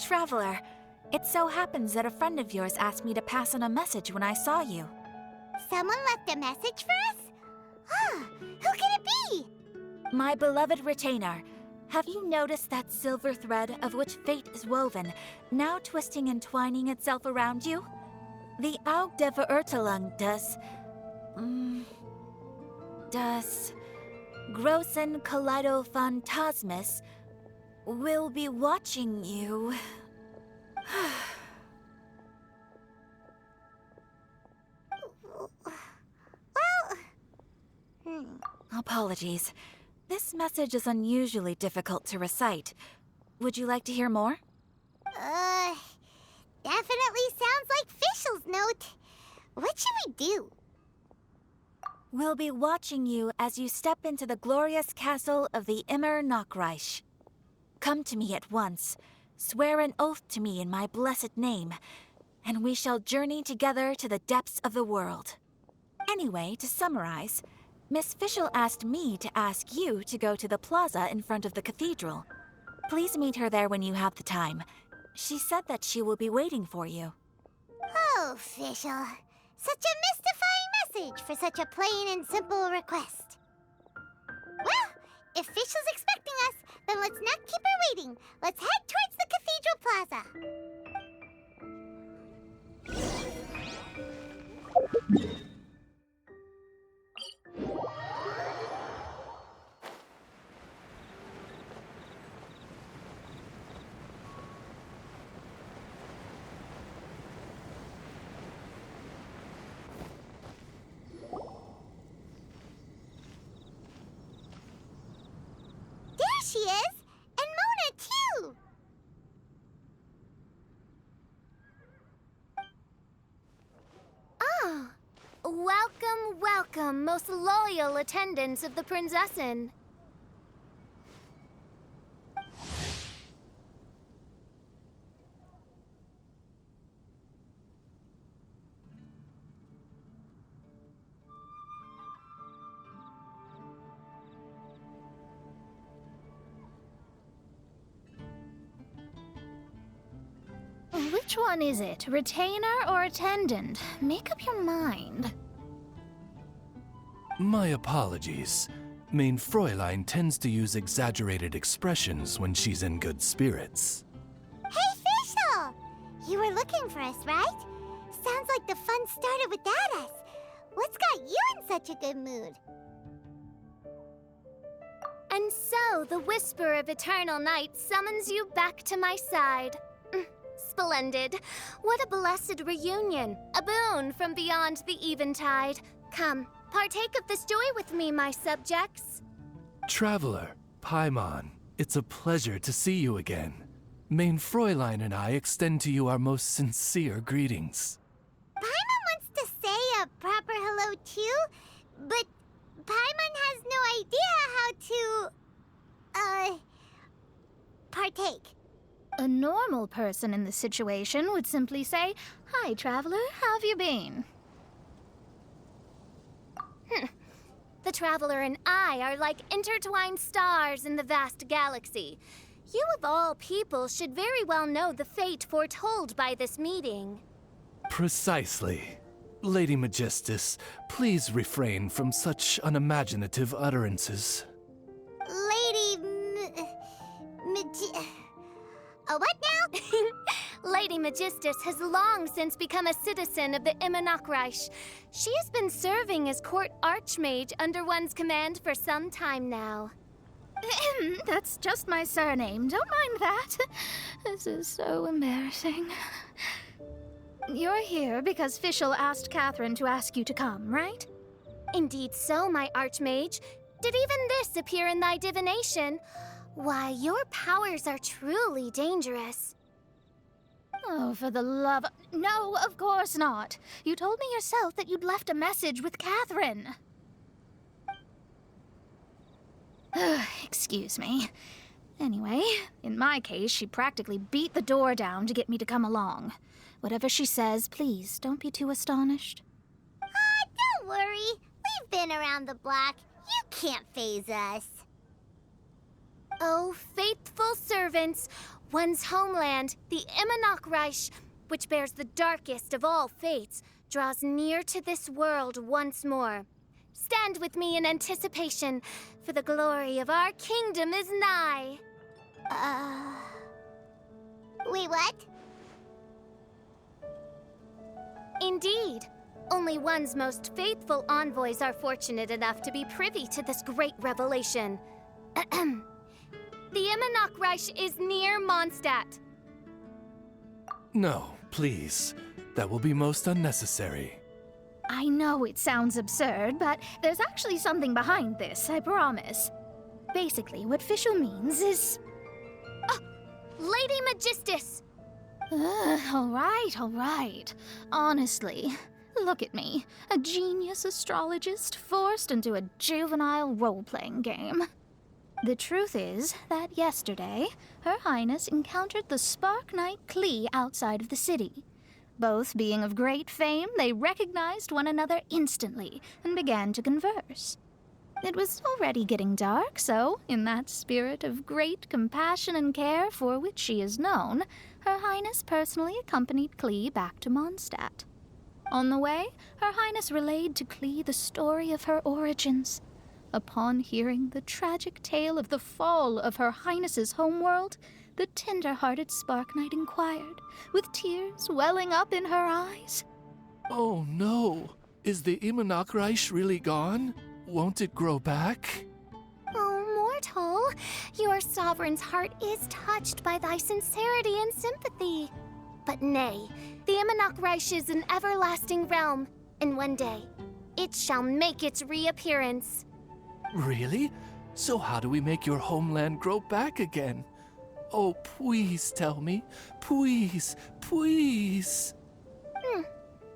Traveler. It so happens that a friend of yours asked me to pass on a message when I saw you. Someone left a message for us? Ah, who can it be? My beloved retainer, have you noticed that silver thread of which fate is woven, now twisting and twining itself around you? The Aug der Verurteilung does Großen Kaleido Phantasmus will be watching you. Apologies. This message is unusually difficult to recite. Would you like to hear more? Definitely sounds like Fischl's note. What should we do? We'll be watching you as you step into the glorious castle of the Immer Nachreich. Come to me at once, swear an oath to me in my blessed name, and we shall journey together to the depths of the world. Anyway, to summarize, Miss Fischl asked me to ask you to go to the plaza in front of the cathedral. Please meet her there when you have the time. She said that she will be waiting for you. Oh, Fischl. Such a mystifying message for such a plain and simple request. Well, if Fischl's expecting us, then let's not keep her waiting. Let's head towards the cathedral plaza. She is! And Mona, too! Ah! Welcome, welcome, most loyal attendants of the Prinzessin. Which one is it? Retainer or attendant? Make up your mind. My apologies. Mein Fräulein tends to use exaggerated expressions when she's in good spirits. Hey, Fischl! You were looking for us, right? Sounds like the fun started without us. What's got you in such a good mood? And so, the whisper of eternal night summons you back to my side. Splendid. What a blessed reunion. A boon from beyond the eventide. Come, partake of this joy with me, my subjects. Traveler, Paimon, it's a pleasure to see you again. Mein Fräulein and I extend to you our most sincere greetings. Paimon wants to say a proper hello too, but Paimon has no idea how to, partake. A normal person in this situation would simply say, "Hi, traveler, how have you been?" The traveler and I are like intertwined stars in the vast galaxy. You of all people should very well know the fate foretold by this meeting. Precisely. Lady Magistus, please refrain from such unimaginative utterances. What now? Lady Magistus has long since become a citizen of the Immer Nachreich. She has been serving as court archmage under one's command for some time now. That's just my surname. Don't mind that. This is so embarrassing. You're here because Fischl asked Catherine to ask you to come, right? Indeed so, my archmage. Did even this appear in thy divination? Why, your powers are truly dangerous. Oh, for the love... No, of course not. You told me yourself that you'd left a message with Catherine. Excuse me. Anyway, in my case, she practically beat the door down to get me to come along. Whatever she says, please, don't be too astonished. Don't worry. We've been around the block. You can't faze us. Oh, faithful servants, One's homeland, the Immernachtreich, which bears the darkest of all fates, draws near to this world once more. Stand with me in anticipation, for the glory of our kingdom is nigh. Wait, what? Indeed. Only one's most faithful envoys are fortunate enough to be privy to this great revelation. The Immernachtreich is near Mondstadt. No, please. That will be most unnecessary. I know it sounds absurd, but there's actually something behind this, I promise. Basically, what Fischl means is... Lady Magistus! All right. Honestly, look at me, a genius astrologist forced into a juvenile role-playing game. The truth is that yesterday, Her Highness encountered the Spark Knight Klee outside of the city. Both being of great fame, they recognized one another instantly and began to converse. It was already getting dark, so, in that spirit of great compassion and care for which she is known, Her Highness personally accompanied Klee back to Mondstadt. On the way, Her Highness relayed to Klee the story of her origins. Upon hearing the tragic tale of the fall of Her Highness's homeworld, the tender-hearted Spark Knight inquired, with tears welling up in her eyes. Oh no! Is the Immernachtreich really gone? Won't it grow back? Oh, mortal, your sovereign's heart is touched by thy sincerity and sympathy. But nay, the Immernachtreich is an everlasting realm, and one day, it shall make its reappearance. Really? So how do we make your homeland grow back again? Oh, please tell me. Please, please.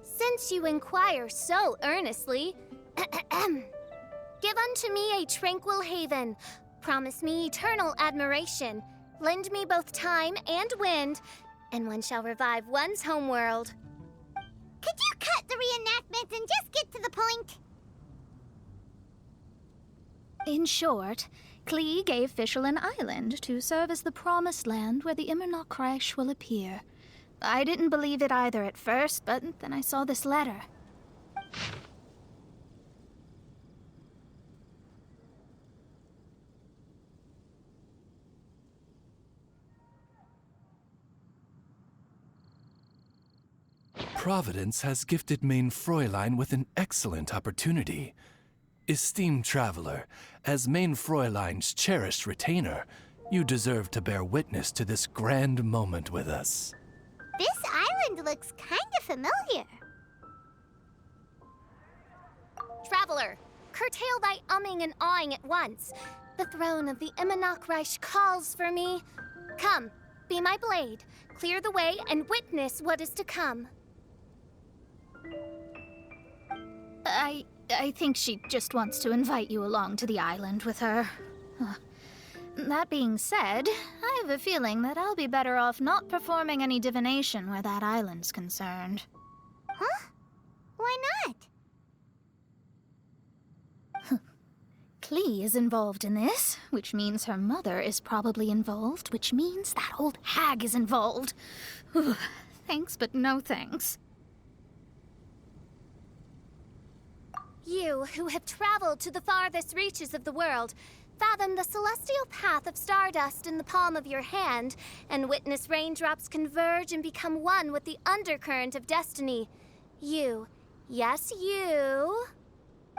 Since you inquire so earnestly, give unto me a tranquil haven. Promise me eternal admiration. Lend me both time and wind, and one shall revive one's homeworld. Could you cut the reenactment and just get to the point? In short, Klee gave Fischl an island to serve as the promised land where the Immernachtreich will appear. I didn't believe it either at first, but then I saw this letter. Providence has gifted Main Fräulein with an excellent opportunity. Esteemed traveler, as Main Fräulein's cherished retainer, you deserve to bear witness to this grand moment with us. This island looks kind of familiar. Traveler, curtail thy umming and awing at once. The throne of the Immernachtreich calls for me. Come, be my blade, clear the way, and witness what is to come. I think she just wants to invite you along to the island with her. That being said, I have a feeling that I'll be better off not performing any divination where that island's concerned. Huh? Why not? Klee is involved in this, which means her mother is probably involved, which means that old hag is involved. Thanks, but no thanks. You, who have traveled to the farthest reaches of the world, fathom the celestial path of stardust in the palm of your hand, and witness raindrops converge and become one with the undercurrent of destiny. You, yes, you...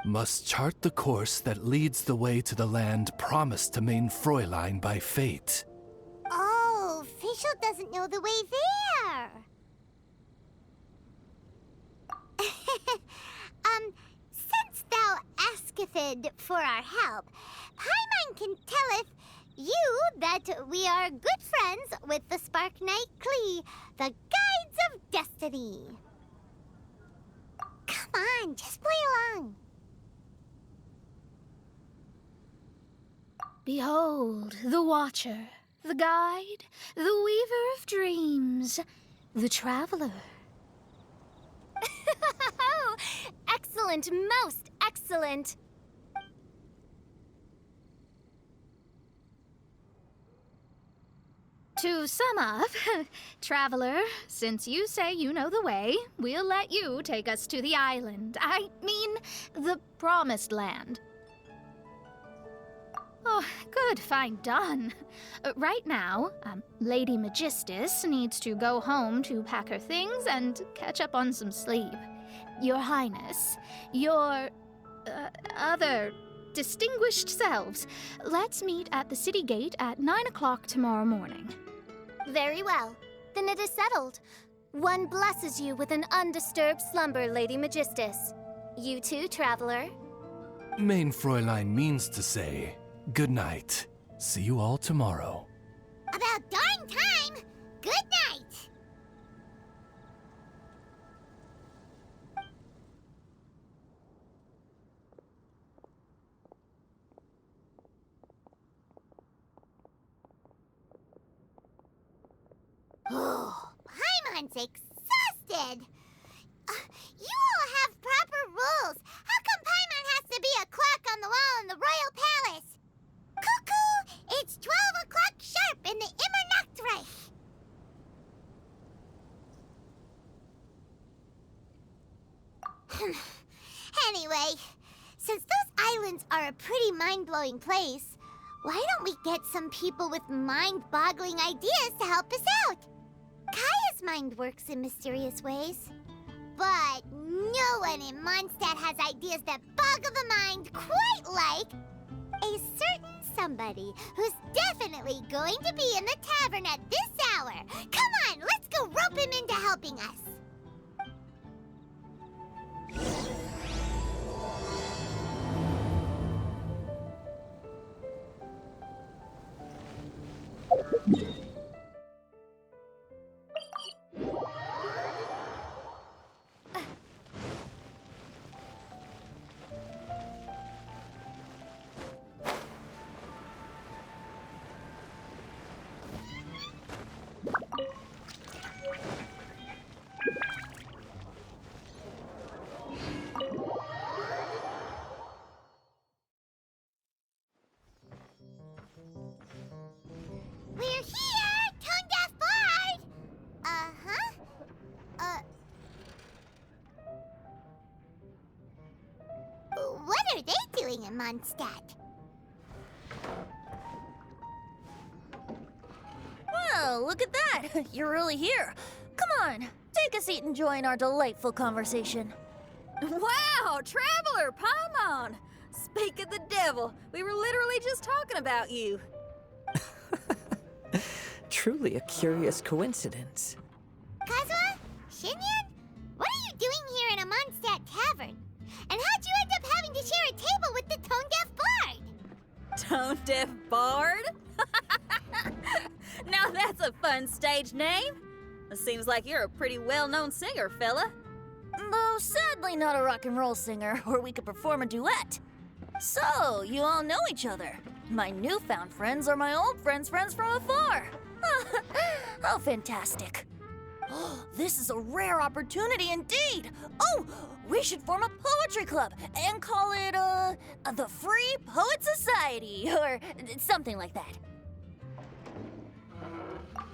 Must chart the course that leads the way to the land promised to Main Fräulein by fate. Oh, Fischl doesn't know the way there. Since thou asketh for our help, Paimon can telleth you that we are good friends with the Spark Knight Klee, the Guides of Destiny. Come on, just play along. Behold, the Watcher, the Guide, the Weaver of Dreams, the Traveler. Excellent, most excellent. To sum up, traveler, since you say you know the way, we'll let you take us to the island. I mean, the promised land. Oh, good, fine, done. Right now, Lady Magistus needs to go home to pack her things and catch up on some sleep. Your Highness, your other distinguished selves, let's meet at the city gate at 9 o'clock tomorrow morning. Very well. Then it is settled. One blesses you with an undisturbed slumber, Lady Magistus. You too, traveler. Main Fräulein means to say, good night. See you all tomorrow. About darn time! Good night! Oh, Paimon's exhausted! You all have proper rules. How come Paimon has to be a clock on the wall in the royal palace? Cuckoo! It's 12 o'clock sharp in the Immernachtreich! Anyway, since those islands are a pretty mind-blowing place, why don't we get some people with mind-boggling ideas to help us out? Kaya's mind works in mysterious ways. But no one in Mondstadt has ideas that boggle the mind quite like a certain somebody who's definitely going to be in the tavern at this hour. Come on, let's go rope him into helping us. We're here, Tone-Deaf Bard! What are they doing in Mondstadt? Well, look at that! You're really here. Come on, take a seat and join our delightful conversation. Wow, Traveler, Paimon! Speak of the devil, we were literally just talking about you. Truly a curious coincidence. Kazuha? Shinyan? What are you doing here in a Mondstadt tavern? And how'd you end up having to share a table with the Tone-Deaf Bard? Tone-Deaf Bard? Now that's a fun stage name. It seems like you're a pretty well-known singer, fella. Though sadly not a rock and roll singer, or we could perform a duet. So, you all know each other. My newfound friends are my old friends' friends from afar. How fantastic. This is a rare opportunity indeed. Oh, we should form a poetry club and call it, the Free Poet Society, or something like that.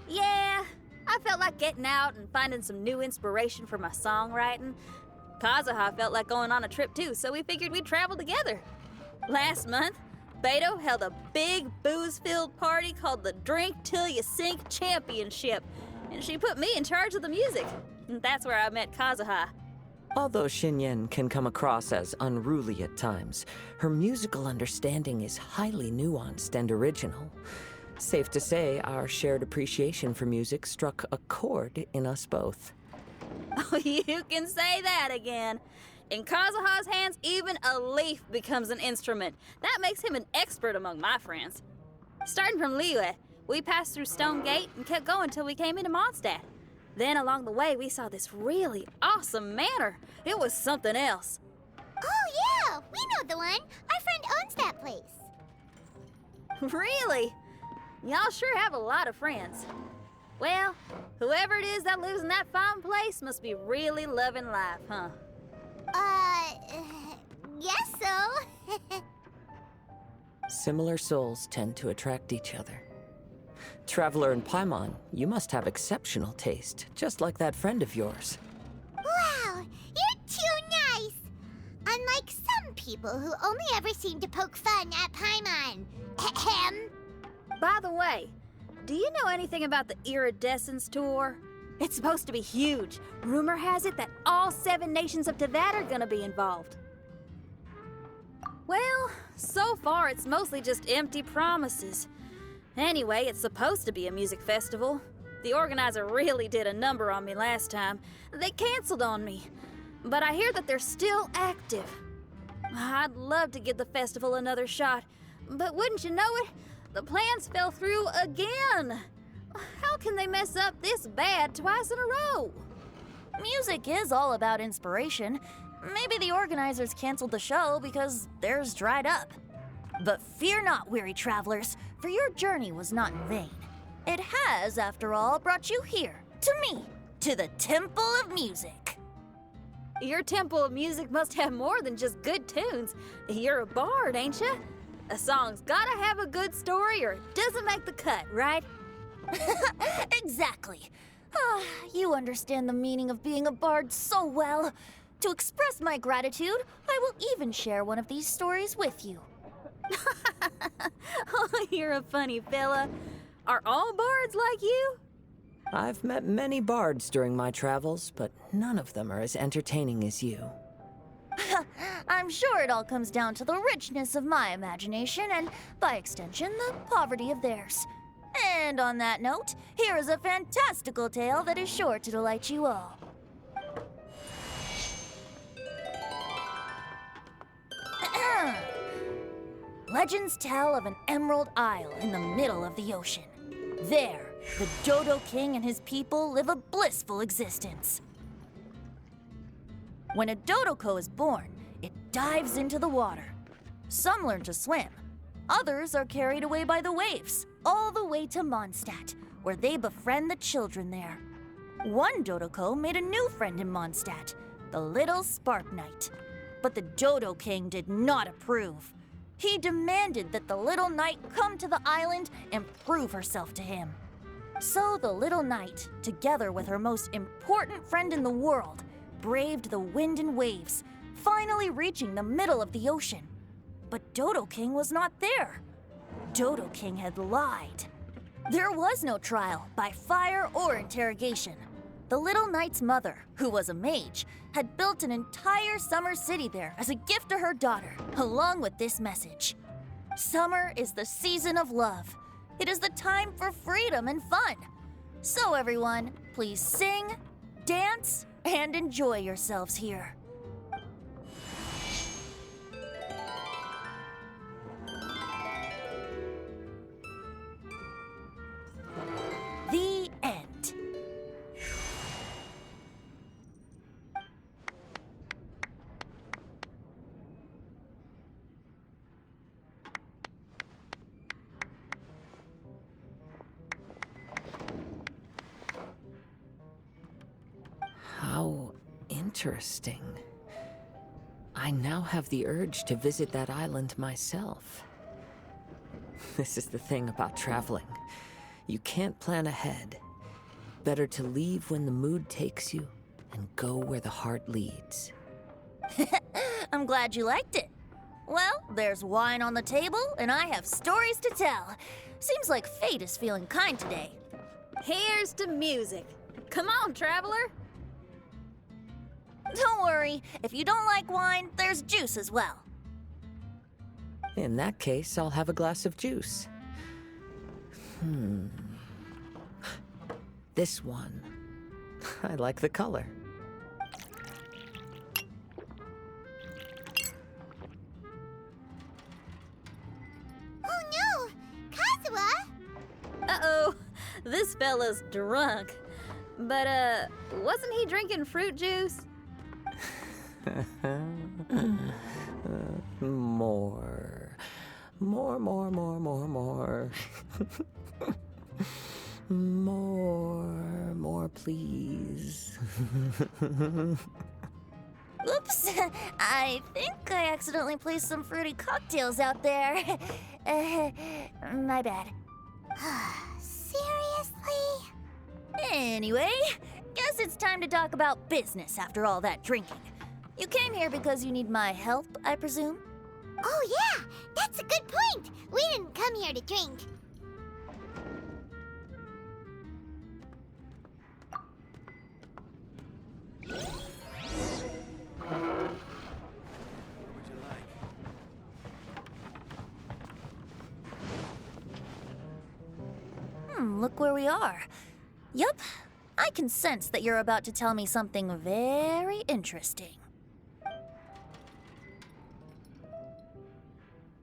Yeah, I felt like getting out and finding some new inspiration for my songwriting. Kazuha felt like going on a trip too, so we figured we'd travel together. Last month, Beto held a big booze-filled party called the Drink Till You Sink Championship, and she put me in charge of the music. And that's where I met Kazuha. Although Shinyen can come across as unruly at times, her musical understanding is highly nuanced and original. Safe to say, our shared appreciation for music struck a chord in us both. Oh, you can say that again. In Kazuha's hands, even a leaf becomes an instrument. That makes him an expert among my friends. Starting from Liyue, we passed through Stone Gate and kept going till we came into Mondstadt. Then along the way, we saw this really awesome manor. It was something else. Oh yeah, we know the one. Our friend owns that place. Really? Y'all sure have a lot of friends. Well, whoever it is that lives in that fine place must be really loving life, huh? Guess so. Similar souls tend to attract each other. Traveler in Paimon, you must have exceptional taste, just like that friend of yours. Wow, you're too nice! Unlike some people who only ever seem to poke fun at Paimon. Ahem. By the way, do you know anything about the Iridescence Tour? It's supposed to be huge. Rumor has it that all 7 nations of Tevat are gonna be involved. Well, so far it's mostly just empty promises. Anyway, it's supposed to be a music festival. The organizer really did a number on me last time. They canceled on me. But I hear that they're still active. I'd love to give the festival another shot. But wouldn't you know it, the plans fell through again. How can they mess up this bad twice in a row? Music is all about inspiration. Maybe the organizers canceled the show because theirs dried up. But fear not, weary travelers, for your journey was not in vain. It has, after all, brought you here, to me, to the Temple of Music. Your Temple of Music must have more than just good tunes. You're a bard, ain't ya? A song's gotta have a good story or it doesn't make the cut, right? Exactly. You understand the meaning of being a bard so well. To express my gratitude, I will even share one of these stories with you. Oh, you're a funny fella. Are all bards like you? I've met many bards during my travels, but none of them are as entertaining as you. I'm sure it all comes down to the richness of my imagination and, by extension, the poverty of theirs. And on that note, here is a fantastical tale that is sure to delight you all. Legends tell of an emerald isle in the middle of the ocean. There, the Dodo King and his people live a blissful existence. When a Dodoko is born, it dives into the water. Some learn to swim. Others are carried away by the waves, all the way to Mondstadt, where they befriend the children there. One Dodoko made a new friend in Mondstadt, the little Spark Knight. But the Dodo King did not approve. He demanded that the little knight come to the island and prove herself to him. So the little knight, together with her most important friend in the world, braved the wind and waves, finally reaching the middle of the ocean. But Dodo King was not there. Dodo King had lied. There was no trial by fire or interrogation. The little knight's mother, who was a mage, had built an entire summer city there as a gift to her daughter, along with this message. Summer is the season of love. It is the time for freedom and fun. So everyone, please sing, dance, and enjoy yourselves here. The end. How interesting. I now have the urge to visit that island myself. This is the thing about traveling. You can't plan ahead. Better to leave when the mood takes you and go where the heart leads. I'm glad you liked it. Well, there's wine on the table, and I have stories to tell. Seems like fate is feeling kind today. Here's to music. Come on, traveler. Don't worry, if you don't like wine, there's juice as well. In that case, I'll have a glass of juice. This one. I like the color. Oh no! Kazuha! Uh-oh, this fella's drunk. But, wasn't he drinking fruit juice? More. More. More, please. Oops, I think I accidentally placed some fruity cocktails out there. My bad. Seriously? Anyway, guess it's time to talk about business after all that drinking. You came here because you need my help, I presume? Oh yeah, that's a good point. We didn't come here to drink. Look where we are. Yup, I can sense that you're about to tell me something very interesting.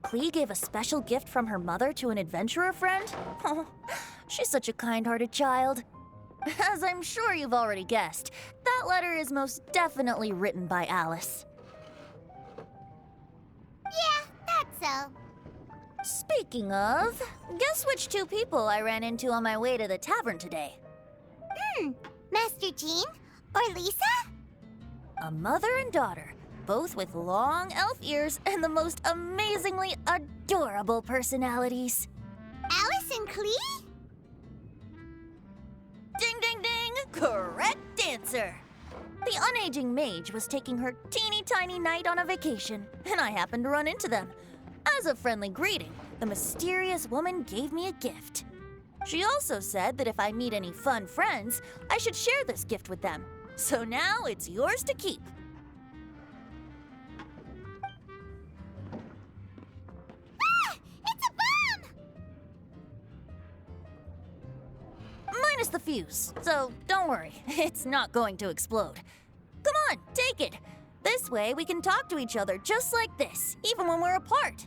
Klee gave a special gift from her mother to an adventurer friend? Oh, she's such a kind-hearted child. As I'm sure you've already guessed, that letter is most definitely written by Alice. Yeah, that's so. Speaking of, guess which two people I ran into on my way to the tavern today? Master Jean? Or Lisa? A mother and daughter, both with long elf ears and the most amazingly adorable personalities. Alice and Klee? Ding, ding, ding! Correct answer! The unaging mage was taking her teeny tiny knight on a vacation, and I happened to run into them. As a friendly greeting, the mysterious woman gave me a gift. She also said that if I meet any fun friends, I should share this gift with them. So now it's yours to keep. Ah! It's a bomb! Minus the fuse, so don't worry, it's not going to explode. Come on, take it. This way we can talk to each other just like this, even when we're apart.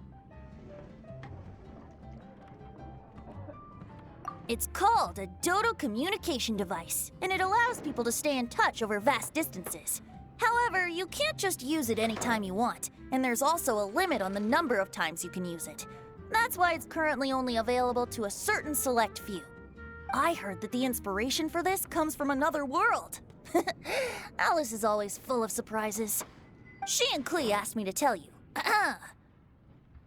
It's called a Dodo communication device, and it allows people to stay in touch over vast distances. However, you can't just use it anytime you want, and there's also a limit on the number of times you can use it. That's why it's currently only available to a certain select few. I heard that the inspiration for this comes from another world. Alice is always full of surprises. She and Klee asked me to tell you.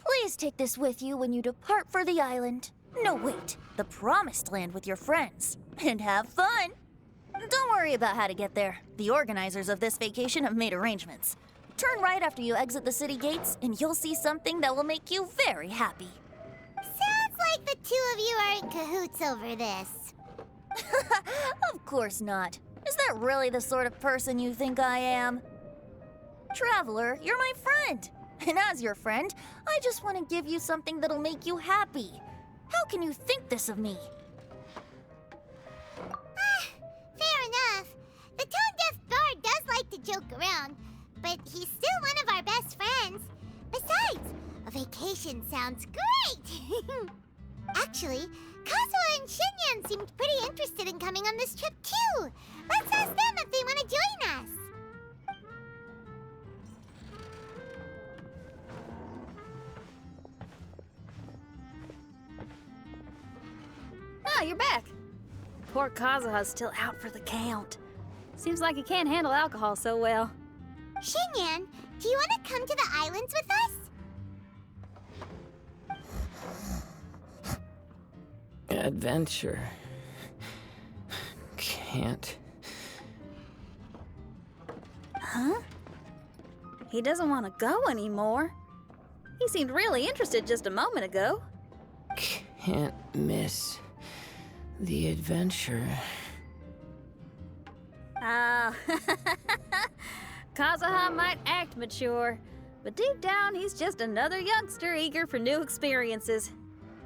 Please take this with you when you depart for the island. No, wait, the Promised Land with your friends. And have fun! Don't worry about how to get there. The organizers of this vacation have made arrangements. Turn right after you exit the city gates, and you'll see something that will make you very happy. Sounds like the two of you are in cahoots over this. Of course not. Is that really the sort of person you think I am? Traveler, you're my friend. And as your friend, I just want to give you something that'll make you happy. How can you think this of me? Fair enough. The tone-deaf bard does like to joke around, but he's still one of our best friends. Besides, a vacation sounds great! Actually, Kazuha and Shinyan seemed pretty interested in coming on this trip too. Let's ask them if they want to join us. Ah, you're back. Poor Kazuha's still out for the count. Seems like he can't handle alcohol so well. Shinyan, do you want to come to the islands with us? Adventure. Can't. Huh? He doesn't want to go anymore. He seemed really interested just a moment ago. Can't miss the adventure. Ah, Kazuha might act mature, but deep down he's just another youngster eager for new experiences.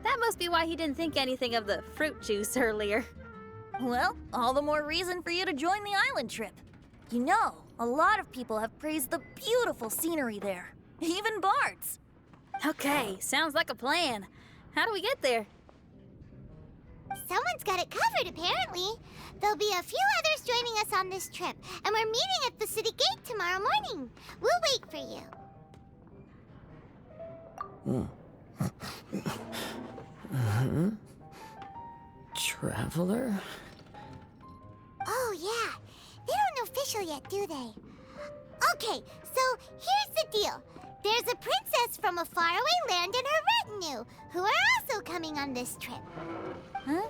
That must be why he didn't think anything of the fruit juice earlier. Well, all the more reason for you to join the island trip. You know, a lot of people have praised the beautiful scenery there. Even bards. Okay, sounds like a plan. How do we get there? Someone's got it covered, apparently. There'll be a few others joining us on this trip, and we're meeting at the city gate tomorrow morning. We'll wait for you. Traveler? Oh, yeah. They don't official yet, do they? Okay, so here's the deal. There's a princess from a faraway land and her retinue, who are also coming on this trip. Huh?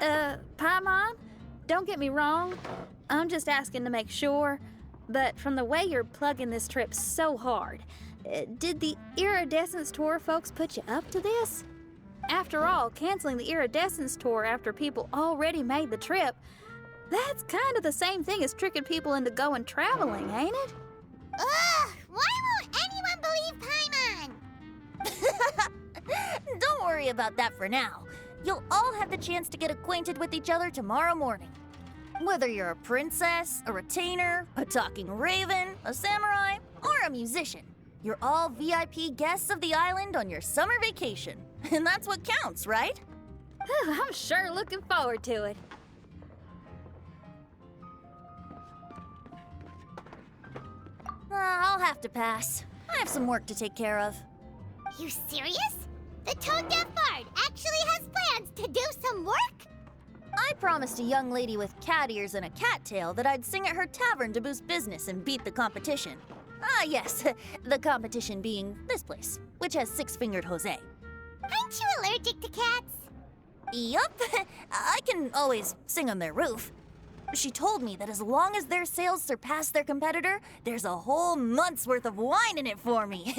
Paimon, don't get me wrong. I'm just asking to make sure. But from the way you're plugging this trip so hard, did the Iridescence Tour folks put you up to this? After all, canceling the Iridescence Tour after people already made the trip, that's kind of the same thing as tricking people into going traveling, ain't it? Ugh! Why won't anyone believe Paimon? Don't worry about that for now. You'll all have the chance to get acquainted with each other tomorrow morning. Whether you're a princess, a retainer, a talking raven, a samurai, or a musician, you're all VIP guests of the island on your summer vacation. And that's what counts, right? I'm sure looking forward to it. I'll have to pass. I have some work to take care of. You serious? The tone-deaf bard actually has plans to do some work? I promised a young lady with cat ears and a cattail that I'd sing at her tavern to boost business and beat the competition. Ah, yes, the competition being this place, which has six-fingered Jose. Aren't you allergic to cats? Yup, I can always sing on their roof. She told me that as long as their sales surpass their competitor, there's a whole month's worth of wine in it for me.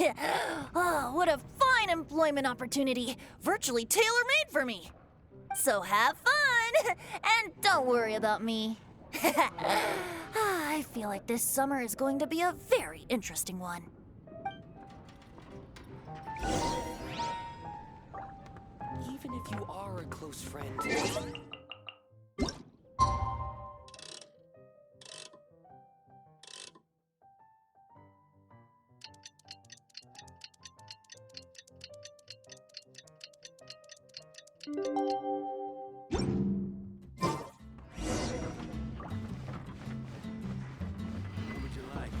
Oh, what a fine employment opportunity, virtually tailor-made for me. So have fun, and don't worry about me. I feel like this summer is going to be a very interesting one. Even if you are a close friend. What would you like?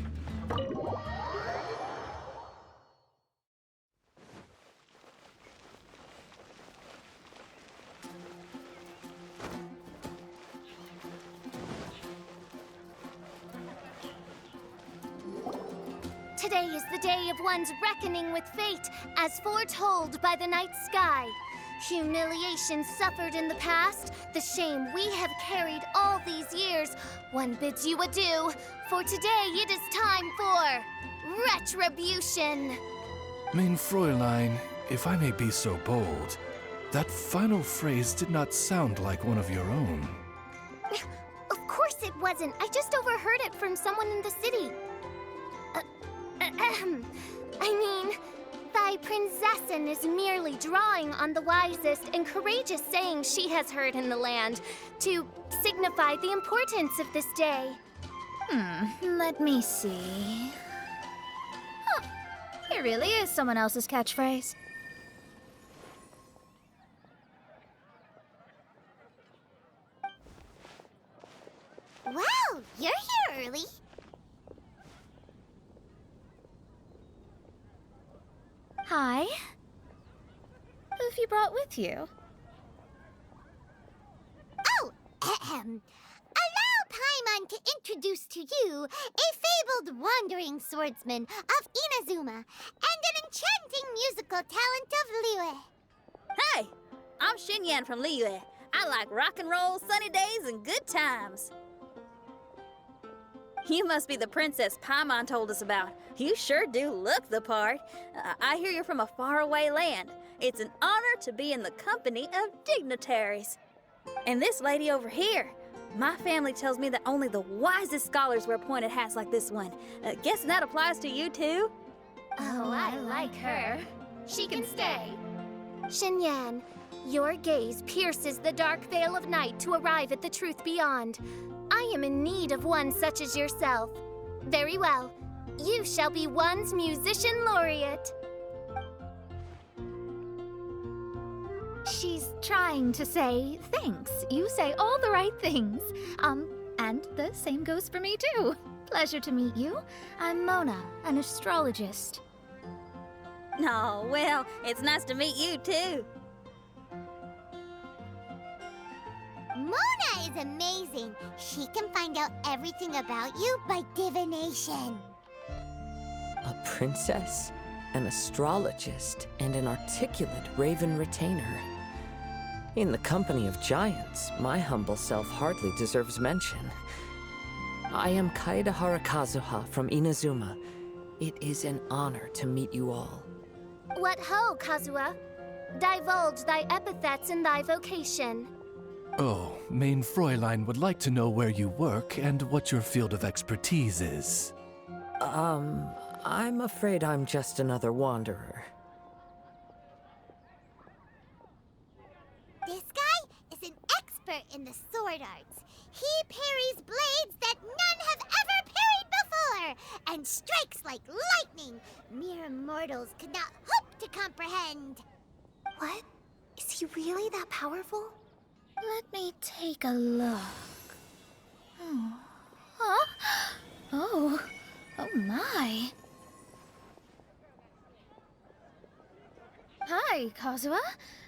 Today is the day of one's reckoning with fate, as foretold by the night sky. Humiliation suffered in the past, the shame we have carried all these years. One bids you adieu, for today it is time for retribution. Mein Fräulein, if I may be so bold, that final phrase did not sound like one of your own. Of course it wasn't. I just overheard it from someone in the city. I mean, thy prinzessin is merely drawing on the wisest and courageous sayings she has heard in the land to signify the importance of this day. Let me see. Huh, it really is someone else's catchphrase. Wow, you're here early. Hi. Who have you brought with you? Oh, allow Paimon to introduce to you a fabled wandering swordsman of Inazuma and an enchanting musical talent of Liyue. Hey, I'm Xinyan from Liyue. I like rock and roll, sunny days, and good times. You must be the princess Paimon told us about. You sure do look the part. I hear you're from a faraway land. It's an honor to be in the company of dignitaries. And this lady over here, my family tells me that only the wisest scholars wear pointed hats like this one. Guessing that applies to you too? Oh, I like her. She can stay. Xinyan, your gaze pierces the dark veil of night to arrive at the truth beyond. I am in need of one such as yourself. Very well. You shall be one's musician laureate. She's trying to say thanks. You say all the right things. And the same goes for me too. Pleasure to meet you. I'm Mona, an astrologist. Oh, well, it's nice to meet you too. Mona is amazing. She can find out everything about you by divination. A princess, an astrologist, and an articulate raven retainer. In the company of giants, my humble self hardly deserves mention. I am Kaedahara Kazuha from Inazuma. It is an honor to meet you all. What ho, Kazuha? Divulge thy epithets and thy vocation. Oh, Main Fräulein would like to know where you work and what your field of expertise is. I'm afraid I'm just another wanderer. This guy is an expert in the sword arts. He parries blades that none have ever parried before, and strikes like lightning mere mortals could not hope to comprehend. What? Is he really that powerful? Let me take a look. Oh. Huh? Oh. Oh my. Hi, Kazuha.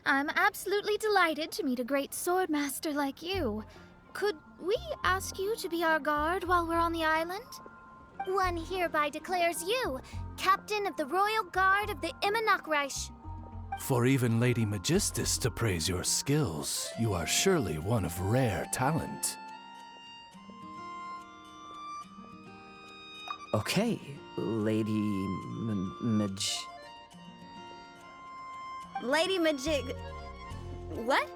I'm absolutely delighted to meet a great sword master like you. Could we ask you to be our guard while we're on the island? One hereby declares you Captain of the Royal Guard of the Immernachtreich. For even Lady Magistus to praise your skills, you are surely one of rare talent. Okay, Lady Lady Majig. What?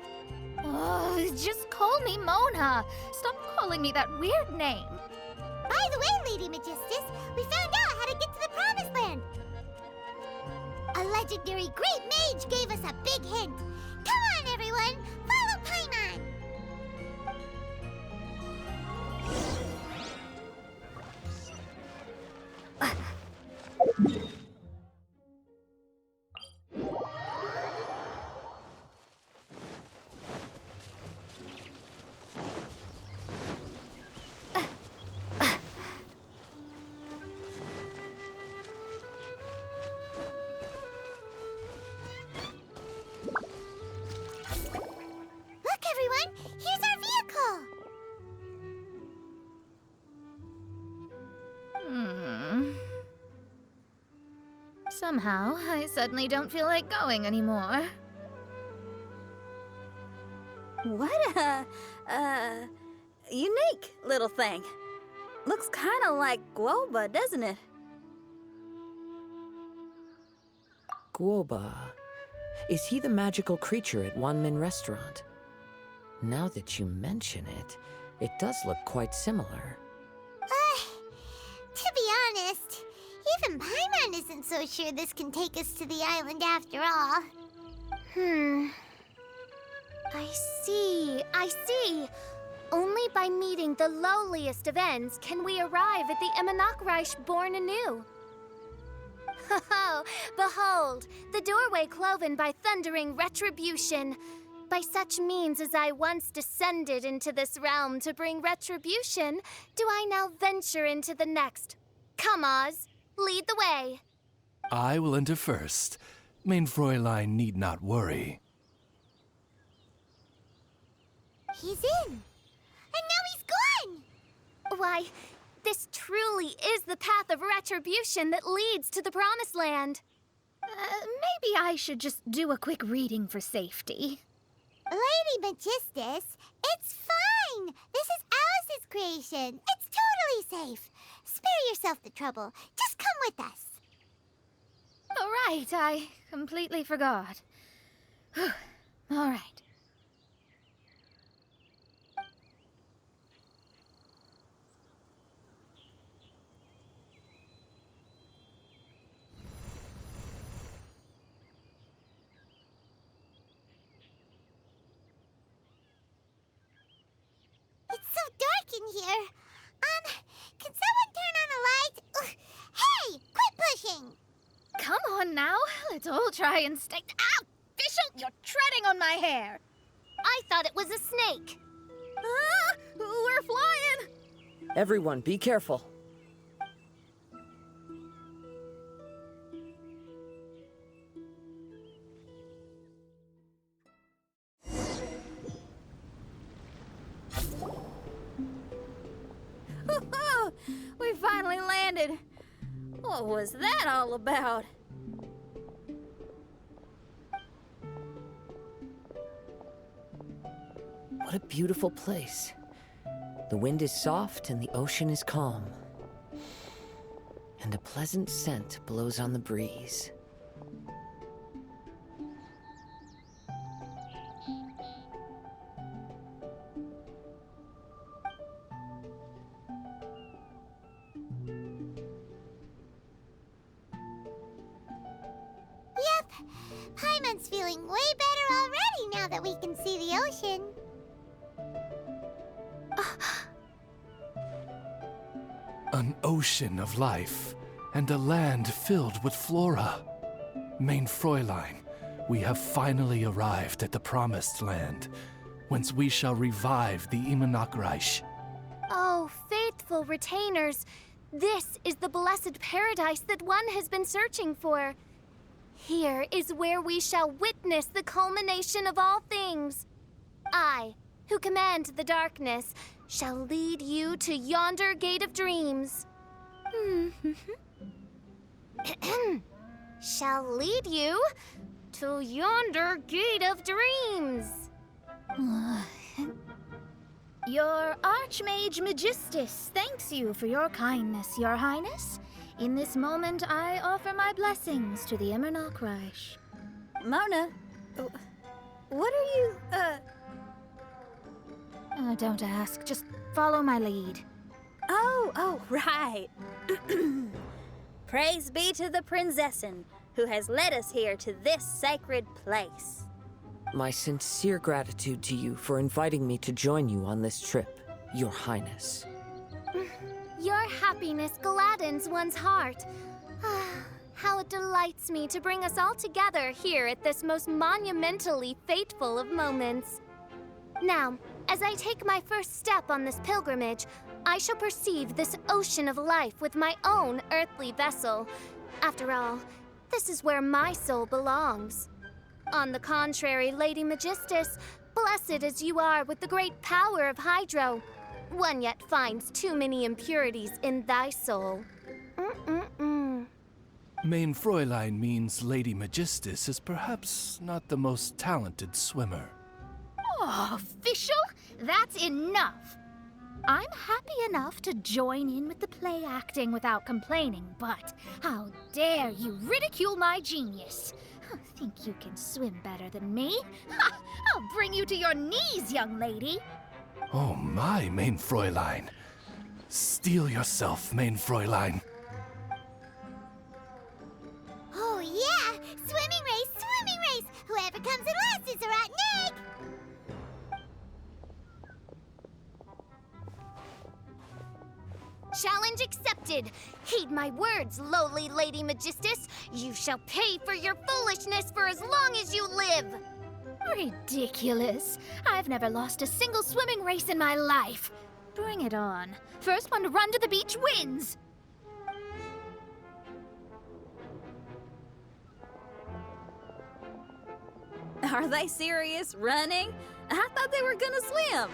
Oh, just call me Mona. Stop calling me that weird name. By the way, Lady Magistus, we found out how to get to the Promised Land. A legendary great mage gave us a big hint. Come on, everyone, follow Paimon. Look, everyone, here's our vehicle. Somehow, I suddenly don't feel like going anymore. What a, unique little thing. Looks kind of like Guoba, doesn't it? Guoba. Is he the magical creature at Wanmin Restaurant? Now that you mention it, it does look quite similar. To be honest, even Paimon isn't so sure this can take us to the island after all. I see. Only by meeting the lowliest of ends can we arrive at the Immernachtreich born anew. Ho, behold, the doorway cloven by thundering retribution. By such means as I once descended into this realm to bring retribution, do I now venture into the next. Come, Oz, lead the way. I will enter first. Main Fräulein need not worry. He's in. And now he's gone. Why, this truly is the path of retribution that leads to the Promised Land. Maybe I should just do a quick reading for safety. Lady Magistus, it's fine. This is Alice's creation. It's totally safe. Spare yourself the trouble. Just come with us. All right, I completely forgot. All right. It's so dark in here. Can someone turn on a light? Ugh. Hey, quit pushing. Come on now, let's all try and stay. Ow! Bishop, you're treading on my hair. I thought it was a snake. Ah, we're flying! Everyone, be careful. We finally landed. What was that all about? What a beautiful place. The wind is soft and the ocean is calm. And a pleasant scent blows on the breeze. Yep, Paimon's feeling way better already now that we can see the ocean. An ocean of life, and a land filled with flora. Mein Fräulein, we have finally arrived at the Promised Land, whence we shall revive the Immernachtreich. Oh, faithful retainers, this is the blessed paradise that one has been searching for. Here is where we shall witness the culmination of all things. I, who command the darkness, shall lead you to yonder gate of dreams. Shall lead you to yonder gate of dreams. Your Archmage Magistus thanks you for your kindness, Your Highness. In this moment, I offer my blessings to the Immernachtreich. Mona, what are you, Don't ask, just follow my lead. Oh, right. Praise be to the Prinzessin, who has led us here to this sacred place. My sincere gratitude to you for inviting me to join you on this trip, Your Highness. Your happiness gladdens one's heart. How it delights me to bring us all together here at this most monumentally fateful of moments. Now, as I take my first step on this pilgrimage, I shall perceive this ocean of life with my own earthly vessel. After all, this is where my soul belongs. On the contrary, Lady Magistus, blessed as you are with the great power of Hydro, one yet finds too many impurities in thy soul. Mein Fräulein means Lady Magistus is perhaps not the most talented swimmer. Oh, official? That's enough. I'm happy enough to join in with the play acting without complaining, but how dare you ridicule my genius? Think you can swim better than me? Ha! I'll bring you to your knees, young lady. Oh my, Mein Fräulein. Steel yourself, Mein Fräulein. Oh yeah, swimming race! Whoever comes in last is a rotten egg! Challenge accepted. Heed my words, lowly Lady Magistus. You shall pay for your foolishness for as long as you live. Ridiculous. I've never lost a single swimming race in my life. Bring it on. First one to run to the beach wins. Are they serious? Running? I thought they were gonna swim.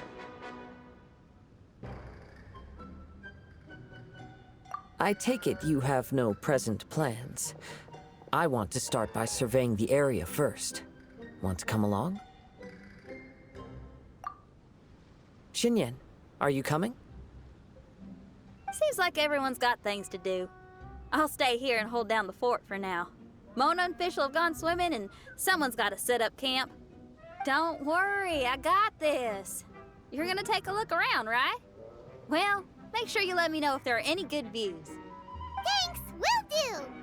I take it you have no present plans. I want to start by surveying the area first. Want to come along? Xinyan, are you coming? Seems like everyone's got things to do. I'll stay here and hold down the fort for now. Mona and Fischl have gone swimming, and someone's got to set up camp. Don't worry, I got this. You're gonna take a look around, right? Well, make sure you let me know if there are any good views. Thanks, will do!